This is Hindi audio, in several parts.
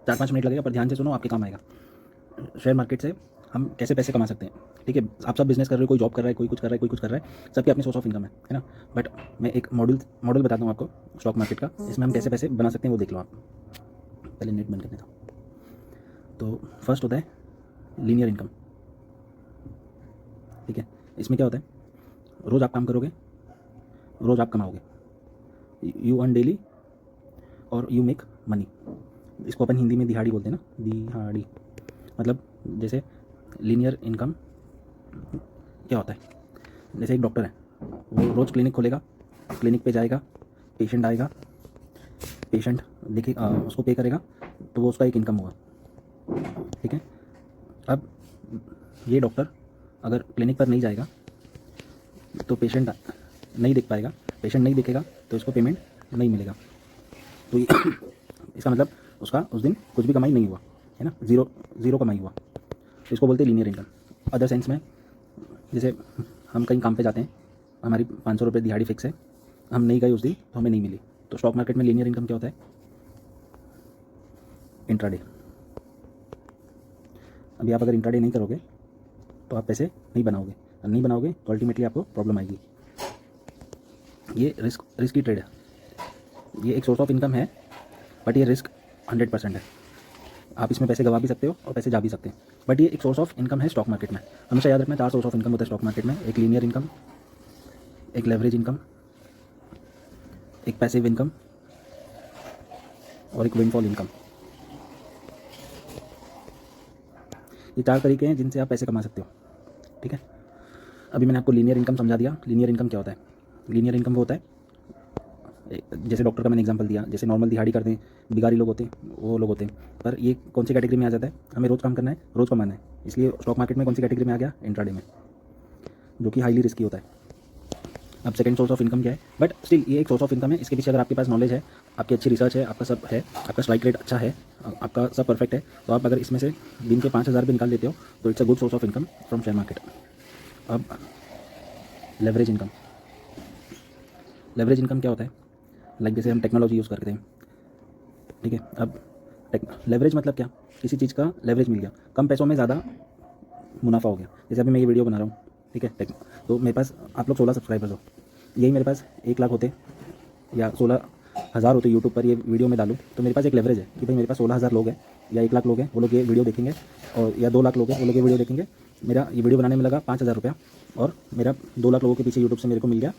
4-5 मिनट लगेगा, पर ध्यान से सुनो, आपके काम आएगा। शेयर मार्केट से हम कैसे पैसे कमा सकते हैं, ठीक है। आप सब बिजनेस कर रहे हो, कोई जॉब कर रहा है, कोई कुछ कर रहा है, कोई कुछ कर रहा है, सबकी अपनी सोर्स ऑफ इनकम है ना। बट मैं एक मॉडल बताता हूँ आपको स्टॉक मार्केट का, इसमें हम कैसे पैसे बना सकते हैं वो देख लो आप। पहले नेट बंद करने दो। तो फर्स्ट होता है लीनियर इनकम, ठीक है। इसमें क्या होता है, रोज़ आप काम करोगे, रोज़ आप कमाओगे, यू अर्न डेली और यू मेक मनी। इसको अपन हिंदी में दिहाड़ी बोलते हैं ना, दिहाड़ी। मतलब जैसे लीनियर इनकम क्या होता है, जैसे एक डॉक्टर है, वो रोज़ क्लिनिक खोलेगा, क्लिनिक पे जाएगा, पेशेंट आएगा, पेशेंट लिखे उसको पे करेगा, तो वो उसका एक इनकम हुआ, ठीक है। अब ये डॉक्टर अगर क्लिनिक पर नहीं जाएगा तो पेशेंट नहीं देख पाएगा, पेशेंट नहीं देखेगा तो इसको पेमेंट नहीं मिलेगा। तो इसका मतलब उसका उस दिन कुछ भी कमाई नहीं हुआ, है ना, ज़ीरो कमाई हुआ। तो इसको बोलते हैं लीनियर इनकम। अदर सेंस में, जैसे हम कहीं काम पे जाते हैं, हमारी 500 रुपये दिहाड़ी फिक्स है, हम नहीं गए उस दिन तो हमें नहीं मिली। तो स्टॉक मार्केट में लीनियर इनकम क्या होता है, इंट्राडे। अभी आप अगर इंट्राडे नहीं करोगे तो आप पैसे नहीं बनाओगे, और नहीं बनाओगे तो अल्टीमेटली आपको प्रॉब्लम आएगी। ये रिस्की ट्रेड है, ये एक सोर्स ऑफ इनकम है, बट ये रिस्क 100% है। आप इसमें पैसे गवा भी सकते हो और पैसे जा भी सकते हैं, बट ये एक सोर्स ऑफ इनकम है स्टॉक मार्केट में। हमेशा याद रखना, 4 सोर्स ऑफ इनकम होता है स्टॉक मार्केट में। एक लीनियर इनकम, एक लेवरेज इनकम, एक पैसिव इनकम और एक विंडफॉल इनकम। ये 4 तरीके हैं जिनसे आप पैसे कमा सकते हो, ठीक है। अभी मैंने आपको लीनियर इनकम समझा दिया। लीनियर इनकम क्या होता है, लीनियर इनकम वो होता है, जैसे डॉक्टर का मैंने एग्जांपल दिया, जैसे नॉर्मल दिहाड़ी करते हैं, भिखारी लोग होते हैं, वो लोग होते हैं। पर ये कौन सी कैटेगरी में आ जाता है, हमें रोज़ काम करना है, रोज़ कमाना है, इसलिए स्टॉक मार्केट में कौन सी कैटेगरी में आ गया, इंट्राडे में, जो कि हाईली रिस्की होता है। अब सेकंड सोर्स ऑफ इनकम क्या है, बट स्टिल ये एक सोर्स ऑफ इनकम है। इसके पीछे अगर आपके पास नॉलेज है, आपकी अच्छी रिसर्च है, आपका सब है, आपका स्ट्राइक रेट अच्छा है, आपका सब परफेक्ट है, तो आप अगर इसमें से दिन के 5,000 रुपये निकाल लेते हो तो it's a good source of income from share market. अब लेवरेज इनकम, लेवरेज इनकम क्या होता है, लाइक जैसे हम टेक्नोलॉजी यूज़ करते हैं, ठीक है। अब लेवरेज मतलब क्या, किसी चीज़ का लेवरेज मिल गया, कम पैसों में ज़्यादा मुनाफा हो गया। जैसे अभी मैं ये वीडियो बना रहा हूँ, ठीक है, तो मेरे पास आप लोग 16 सब्सक्राइबर्स हो, यही मेरे पास 1 लाख होते या 16,000 होते यूट्यूब पर ये वीडियो में डालूँ, तो मेरे पास एक लेवरेज है कि भाई मेरे पास 16,000 लोग हैं या 1 लाख लोग हैं, वो लोग ये वीडियो देखेंगे, और या 2 लाख लोग हैं, वो लोग ये वीडियो देखेंगे। मेरा ये वीडियो बनाने में लगा 5,000 रुपया, और मेरा 2 लाख लोगों के पीछे यूट्यूब से मेरे को मिल गया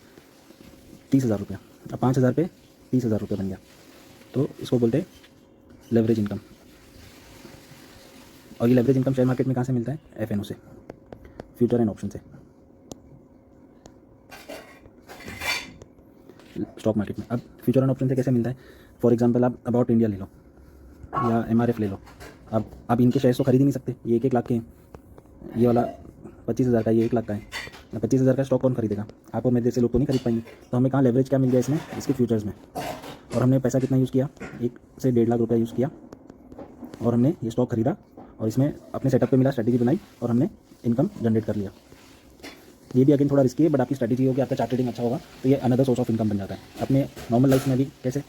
30,000 रुपया। अब 5,000 पे 30,000 रुपया बन गया, तो इसको बोलते हैं लेवरेज इनकम। और ये लेवरेज इनकम शेयर मार्केट में कहाँ से मिलता है, एफएनओ से, फ्यूचर एंड ऑप्शन से। स्टॉक मार्केट में अब फ्यूचर एंड ऑप्शन से कैसे मिलता है, फॉर एग्जांपल आप अबाउट इंडिया ले लो या एमआरएफ ले लो। अब आप इनके शेयर्स तो खरीद ही नहीं सकते, ये 1-1 लाख के हैं, ये वाला 25,000 का, ये 1 लाख का है। 25,000 का स्टॉक कौन खरीदेगा, आप और मेरे जैसे लोग तो नहीं खरीद पाएंगे। तो हमें कहाँ लेवरेज क्या मिल गया इसमें, इसके फ्यूचर्स में। और हमने पैसा कितना यूज़ किया, 1 से 1.5 लाख रुपया यूज़ किया, और हमने ये स्टॉक खरीदा, और इसमें अपने सेटअप पे मिला, स्ट्रैटेजी बनाई, और हमने इनकम जनरेट कर लिया। ये भी अगेन थोड़ा रिस्की है, बट आपकी स्ट्रैटेजी होगी, आपका चार्ट ट्रेडिंग अच्छा होगा, तो ये अनदर सोर्स ऑफ इनकम बन जाता है। अपने नॉर्मल लाइफ में भी कैसे,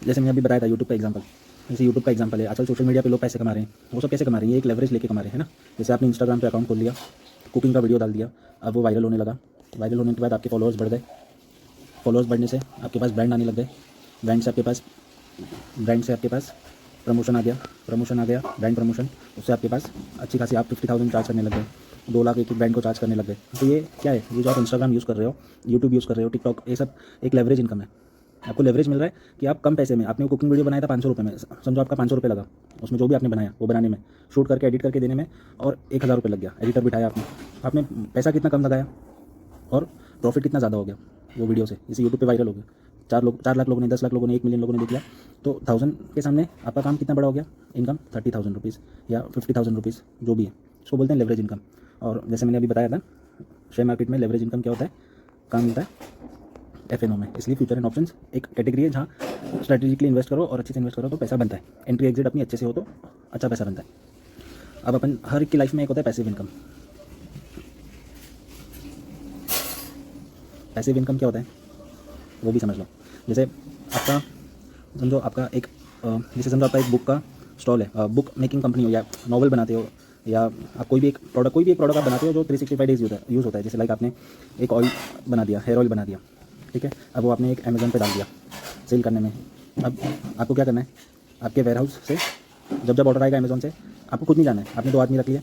जैसे मैंने अभी बताया था यूट्यूब का एग्जांपल, जैसे यूट्यूब का एग्जांपल है, आजकल सोशल मीडिया पे लोग पैसे कमा रहे हैं, वो सब कैसे कमा रहे हैं, ये एक लेवरेज लेके कमा रहे हैं ना। जैसे आपने इंस्टाग्राम पे अकाउंट खोल लिया, कुकिंग का वीडियो डाल दिया, अब वो वायरल होने लगा, वायरल होने के बाद आपके फॉलोअर्स बढ़ गए, फॉलोअर्स बढ़ने से आपके पास ब्रांड आने लग गए, ब्रांड से आपके पास प्रमोशन आ गया, ब्रांड प्रमोशन, उससे आपके पास अच्छी खासी आप 50,000 चार्ज करने लग गए, 2 लाख एक ब्रांड को चार्ज करने लग गए। तो ये क्या है, ये जो आप इंस्टाग्राम यूज़ कर रहे हो, यूट्यूब यूज़ कर रहे हो, टिकटॉक, ये सब एक लेवरेज इनकम है। आपको लेवरेज मिल रहा है कि आप कम पैसे में, आपने वो कुकिंग वीडियो बनाया था 500 रुपये में, समझो आपका 500 रुपये लगा, उसमें जो भी आपने बनाया वो बनाने में, शूट करके एडिट करके देने में, और 1,000 रुपये लग गया, एडिटर बिठाया आपने पैसा कितना कम लगाया और प्रॉफिट कितना ज़्यादा हो गया वो वीडियो से। इसे यूट्यूब पे वायरल हो गया, 4 लाख लोगों ने, 10 लाख लोगों ने, 1 मिलियन लोगों ने देख लिया, तो 1000 के सामने आपका काम कितना बड़ा हो गया, इनकम 30,000 रुपीज़ या 50,000 रुपीज़, जो भी है, इसको बोलते हैं लेवरेज इनकम। और जैसे मैंने अभी बताया था, शेयर मार्केट में लेवरेज इनकम क्या होता है, काम मिलता है एफएनओ में। इसलिए फ्यूचर एंड ऑप्शंस एक कैटेगरी है जहाँ स्ट्रेटेजिकली इन्वेस्ट करो और अच्छे से इन्वेस्ट करो तो पैसा बनता है, एंट्री एग्जिट अपनी अच्छे से हो तो अच्छा पैसा बनता है। अब अपन हर एक की लाइफ में एक होता है पैसिव इनकम। पैसिव इनकम क्या होता है वो भी समझ लो। जैसे आपका समझो, आपका एक जैसे समझो आपका एक बुक का स्टॉल है, बुक मेकिंग कंपनी हो या नॉवल बनाते हो या आप कोई भी एक प्रोडक्ट आप बनाते हो जो 365 डेज यूज़ होता है, जैसे लाइक आपने एक ऑयल बना दिया, हेयर ऑयल बना दिया, ठीक है, अब वो आपने एक अमेज़ॉन पे डाल दिया सेल करने में। अब आपको क्या करना है, आपके वेयर हाउस से जब ऑर्डर आएगा अमेज़ॉन से, आपको खुद नहीं जाना है, आपने 2 आदमी रख लिए,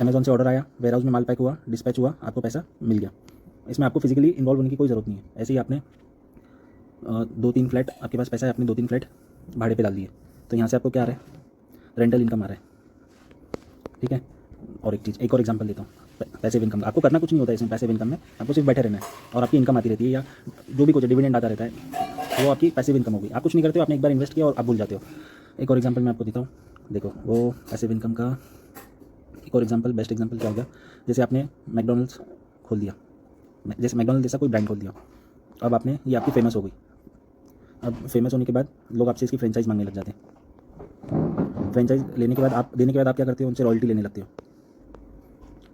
अमेज़ॉन से ऑर्डर आया, वेयर हाउस में माल पैक हुआ, डिस्पैच हुआ, आपको पैसा मिल गया। इसमें आपको फिजिकली इन्वॉल्व होने की कोई ज़रूरत नहीं है। ऐसे ही आपने 2-3 फ्लैट, आपके पास पैसा है, आपने 2-3 फ्लैट भाड़े पे डाल दिए, तो यहाँ से आपको क्या आ रहा है, रेंटल इनकम आ रहा है, ठीक है। और एक और एग्जांपल देता हूँ, पैसिव इनकम। आपको करना कुछ नहीं होता है इसमें पैसिव इनकम में, आपको सिर्फ बैठे रहना है और आपकी इनकम आती रहती है, या जो भी कुछ डिविडेंड आता रहता है, वो आपकी पैसिव इनकम होगी। आप कुछ नहीं करते हो, आपने एक बार इन्वेस्ट किया और आप भूल जाते हो। एक और एग्जांपल मैं आपको देता हूँ, देखो वो पैसिव इनकम का एक और एग्जांपल, बेस्ट एग्जांपल क्या होगा, जैसे आपने मैकडोनल्ड्स खोल दिया, जैसे मैकडोनल्ड जैसा कोई ब्रांड खोल दिया, अब आपने ये आपकी फेमस हो गई। अब फेमस होने के बाद लोग आपसे इसकी फ्रेंचाइज मांगने लग जाते हैं। फ्रेंचाइज लेने के बाद आप क्या करते हो, उनसे रॉयल्टी लेने लगते हो।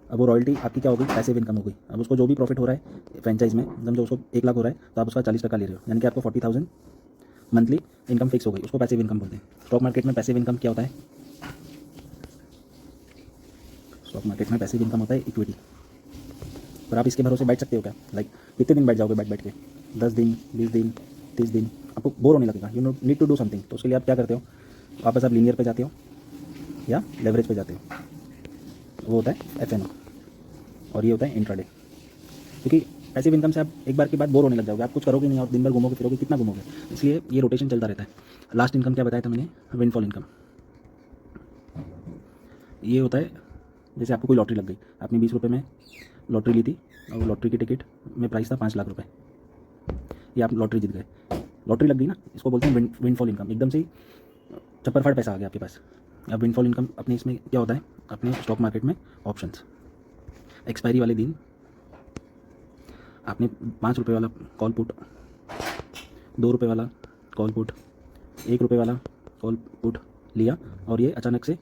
अब वो रॉयल्टी आपकी क्या हो गई, पैसिव इनकम हो गई। अब उसको जो भी प्रॉफिट हो रहा है फ्रेंचाइज में, समझो उसको 1 लाख हो रहा है, तो आप उसका 40% ले रहे हो, यानी कि आपको 40,000 मंथली इनकम फिक्स हो गई, उसको पैसिव इनकम बोलते हैं। स्टॉक मार्केट में पैसिव इनकम क्या होता है, स्टॉक मार्केट में पैसिव इनकम होता है इक्विटी। पर आप इसके भरोसे बैठ सकते हो क्या, लाइक कितने दिन बैठ जाओगे, बैठ के 10 दिन, 20 दिन, 30 दिन, आपको बोर होने लगेगा, you need to do something. तो उसके लिए आप क्या करते हो, वापस आप लीनियर पे जाते हो या लेवरेज पे जाते हो, वो होता है FNO, और ये होता है इंट्राडे। क्योंकि पैसिव इनकम से आप एक बार के बाद बोर होने लग जाओगे, आप कुछ करोगे नहीं और दिन भर घूमोगे फिरोगे, कितना घूमोगे, इसलिए ये रोटेशन चलता रहता है। लास्ट इनकम क्या बताया था मैंने, विंडफॉल इनकम। ये होता है जैसे आपको कोई लॉटरी लग गई, आपने 20 रुपये में लॉटरी ली थी और लॉटरी की टिकट में प्राइस था 5 लाख रुपये, ये आप लॉटरी जीत गए, लॉटरी लग गई ना, इसको बोलते हैं विंडफॉल इनकम। एकदम से ही चप्परफाड़ पैसा आ गया आपके पास। अब विंडफॉल इनकम अपने इसमें क्या होता है, अपने स्टॉक मार्केट में ऑप्शंस, एक्सपायरी वाले दिन आपने 5 रुपये वाला कॉल पुट, 2 रुपये वाला कॉल पुट, 1 रुपये वाला कॉल पुट लिया, और ये अचानक से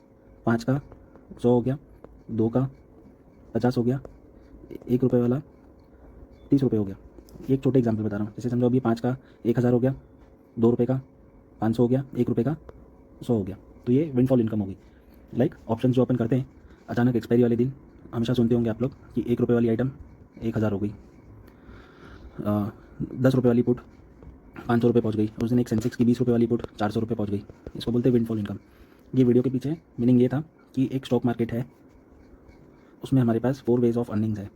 5 का 100 हो गया, 2 का 50 हो गया, 1 रुपये वाला 30 रुपये हो गया। एक छोटे एग्जाम्पल बता रहा हूँ, जैसे समझो अभी 5 का 1000 हो गया, 2 रुपये का 500 हो गया, 1 रुपये का 100 हो गया, तो ये विंडफॉल इनकम होगी। लाइक ऑप्शन जो ओपन करते हैं, अचानक एक्सपायरी वाले दिन, हमेशा सुनते होंगे आप लोग कि 1 रुपये वाली आइटम 1000 हो गई, 10 रुपये वाली पुट 500 रुपये पहुँच गई, उस दिन एक सेंसेक्स की 20 रुपये वाली पुट 400 रुपये पहुँच गई, इसको बोलते हैं विंडफॉल इनकम। ये वीडियो के पीछे मीनिंग ये था कि एक स्टॉक मार्केट है, उसमें हमारे पास 4 वेज ऑफ अर्निंग्स है।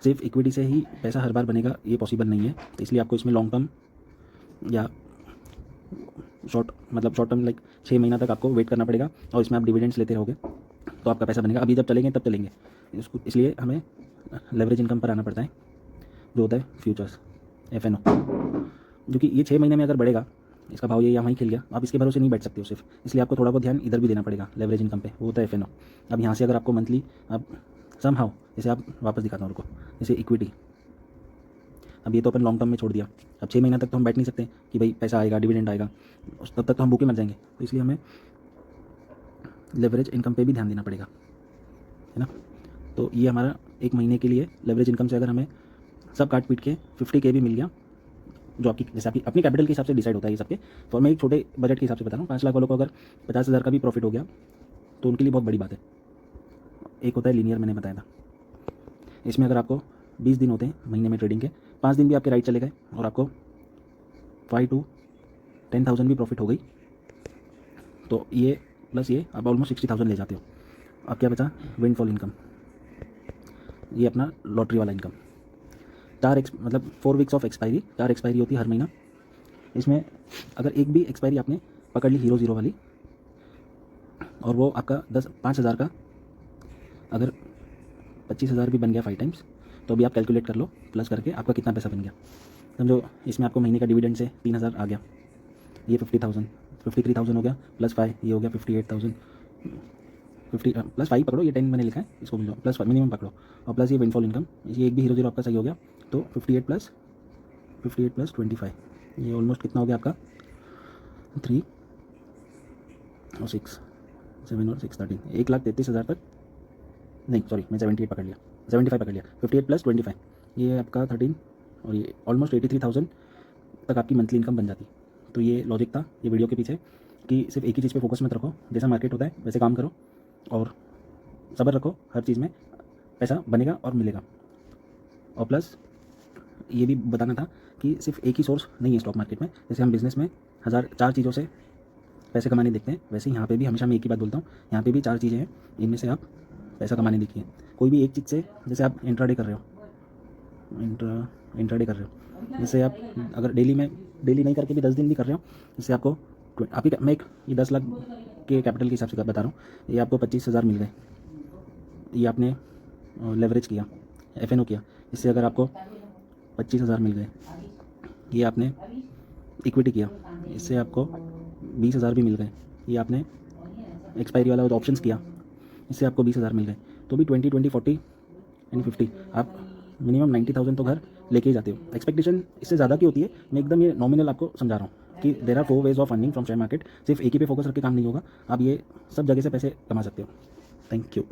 सिर्फ इक्विटी से ही पैसा हर बार बनेगा ये पॉसिबल नहीं है, तो इसलिए आपको इसमें लॉन्ग टर्म या शॉर्ट टर्म लाइक 6 महीना तक आपको वेट करना पड़ेगा, और इसमें आप डिविडेंड्स लेते रहोगे तो आपका पैसा बनेगा। अभी जब चलेंगे तब चलेंगे, इसलिए हमें लेवरेज इनकम पर आना पड़ता है, जो होता है फ्यूचर्स FNO। जो कि ये 6 महीने में अगर बढ़ेगा, इसका भाव ये यहाँ ही खिल गया, आप इसके भरोसे नहीं बैठ सकते हो सिर्फ, इसलिए आपको थोड़ा बहुत ध्यान इधर भी देना पड़ेगा लेवरेज इनकम पे, वो होता है FNO। अब यहाँ से अगर आपको मंथली आप समहाउ, जैसे आप वापस दिखाता हूँ उनको, जैसे इक्विटी, अब ये तो अपन लॉन्ग टर्म में छोड़ दिया, अब 6 महीना तक तो हम बैठ नहीं सकते कि भाई पैसा आएगा डिविडेंड आएगा, तब तक तो हम भूखे मर जाएंगे, तो इसलिए हमें लेवरेज इनकम पे भी ध्यान देना पड़ेगा, है ना। तो ये हमारा 1 महीने के लिए लेवरेज इनकम से अगर हमें सब काट पीट के 50K भी मिल गया, जो आपकी जैसे आपकी अपनी कैपिटल के हिसाब से डिसाइड होता है ये सबके, तो मैं एक छोटे बजट के हिसाब से बता रहा हूँ, 5 लाख वालों को अगर 50,000 का भी प्रॉफिट हो गया तो उनके लिए बहुत बड़ी बात है। एक होता है लीनियर, मैंने बताया था, इसमें अगर आपको 20 दिन होते हैं महीने में ट्रेडिंग के, 5 दिन भी आपके राइट चले गए और आपको 5 to 10,000 भी प्रॉफिट हो गई, तो ये प्लस ये आप ऑलमोस्ट 60,000 ले जाते हो। अब क्या बचा, विंडफॉल इनकम, ये अपना लॉटरी वाला income. 4 weeks of expiry, 4 expiry होती है हर महीना, इसमें अगर एक भी एक्सपायरी आपने पकड़ ली 0 वाली, और वो आपका 5,000 का अगर 25,000 भी बन गया 5 टाइम्स, तो अभी आप कैलकुलेट कर लो प्लस करके आपका कितना पैसा बन गया। समझो इसमें आपको महीने का डिविडेंड से 3,000 आ गया, ये 53,000 हो गया, प्लस 5 ये हो गया 58,000, 50 प्लस 5 पकड़ो, ये 10 मैंने लिखा है, इसको मिलो प्लस मिनिमम पकड़ो, और प्लस ये विंडफॉल इनकम, ये एक भी 0 आपका सही हो गया, तो 58 प्लस 25, ये ऑलमोस्ट कितना हो गया आपका 3 और 6, 7 और 6 13, 1,33,000 तक, नहीं सॉरी मैं 75 पकड़ लिया, 58 प्लस 25, ये आपका 13, और ये ऑलमोस्ट 83,000 तक आपकी मंथली इनकम बन जाती। तो ये लॉजिक था ये वीडियो के पीछे, कि सिर्फ एक ही चीज़ पे फोकस मत रखो, जैसा मार्केट होता है वैसे काम करो और सब्र रखो, हर चीज़ में पैसा बनेगा और मिलेगा। और प्लस ये भी बताना था कि सिर्फ एक ही सोर्स नहीं है स्टॉक मार्केट में। जैसे हम बिज़नेस में 4 चीज़ों से पैसे कमाने देखते हैं, वैसे ही यहाँ पे भी हमेशा मैं एक ही बात बोलता हूँ, यहाँ पे भी 4 चीज़ें हैं, इनमें से आप पैसा कमाने देखिए। कोई भी एक चीज़ से, जैसे आप इंट्राडे कर रहे हो, इंट्राडे कर रहे हो, जैसे आप अगर डेली नहीं करके भी 10 दिन भी कर रहे हो, इससे आपको आपकी मैं एक ये 10 लाख के कैपिटल के हिसाब से बता रहा हूँ, ये आपको 25,000 मिल गए। ये आपने लेवरेज किया, FNO किया, इससे अगर आपको 25,000 मिल गए। ये आपने इक्विटी किया, इससे आपको 20,000 भी मिल गए। ये आपने एक्सपायरी वाला ऑप्शंस किया, इससे आपको 20,000 मिल गए। तो भी 20, 20, 40 एंड 50 आप मिनिमम 90,000 तो घर लेके ही जाते हो। एक्सपेक्टेशन इससे ज़्यादा की होती है, मैं एकदम ये नॉमिनल आपको समझा रहा हूँ कि there are 4 ways of earning from share market. सिर्फ एक ही पे फोकस रख के काम नहीं होगा, आप ये सब जगह से पैसे कमा सकते हो। Thank you.